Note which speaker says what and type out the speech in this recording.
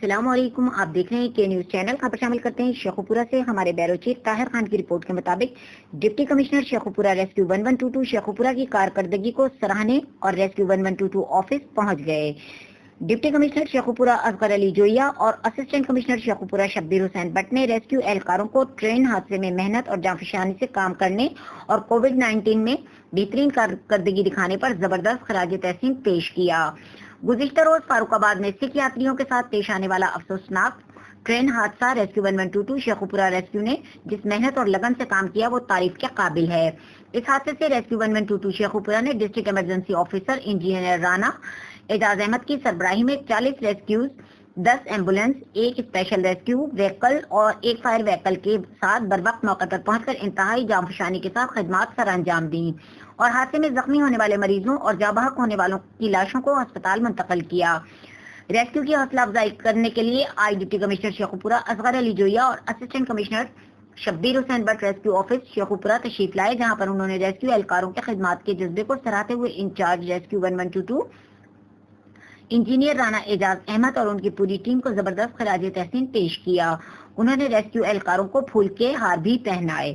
Speaker 1: السلام علیکم، آپ دیکھ رہے ہیں کے نیوز چینل۔ خبر شامل کرتے ہیں شیخوپورہ سے۔ ہمارے بیرو چیف طاہر خان کی رپورٹ کے مطابق deputy commissioner Sheikhupura rescue 1122 Sheikhupura کی کارکردگی کو سراہنے اور ریسکیو 1122 آفس پہنچ گئے۔ ڈپٹی کمشنر شیخوپورہ اصغر علی جوئیہ اور assistant commissioner Sheikhupura Shabbir Hussain but نے ریسکیو اہلکاروں کو ٹرین حادثے میں محنت اور جانفشانی سے کام کرنے اور کووڈ-19 میں بہترین کارکردگی دکھانے پر زبردست خراج تحسین پیش کیا۔ گزشتہ روز فاروق آباد میں سکھ یاتریوں کے ساتھ پیش آنے والا افسوسناک ٹرین حادثہ ریسکیو 1122 شیخوپورہ ریسکیو نے جس محنت اور لگن سے کام کیا وہ تعریف کے قابل ہے۔ اس حادثے سے ریسکیو 1122 شیخوپورہ نے district emergency officer engineer Rana Ejaz Ahmad کی سربراہی میں 40 rescues, 10 ambulance, 1 special rescue vehicle اور 1 فائر وہیکل کے ساتھ بروقت موقع پر پہنچ کر انتہائی جانفشانی کے ساتھ خدمات سر انجام دیں اور حادثے میں زخمی ہونے والے مریضوں اور جاں بحق ہونے والوں کی لاشوں کو ہسپتال منتقل کیا۔ ریسکیو کی حوصلہ افزائی کرنے کے لیے آئی ڈپٹی کمشنر شیخوپورہ اصغر علی جوئیہ اور assistant commissioner Shabbir Hussain but rescue office Sheikhupura تشریف لائے، جہاں پر انہوں نے ریسکیو اہلکاروں کے خدمات کے جذبے کو سراہتے ہوئے incharge rescue 1122 engineer Rana Ejaz Ahmad اور ان کی پوری ٹیم کو زبردست خراج تحسین پیش کیا۔ انہوں نے ریسکیو اہلکاروں کو پھول کے ہار بھی پہنائے۔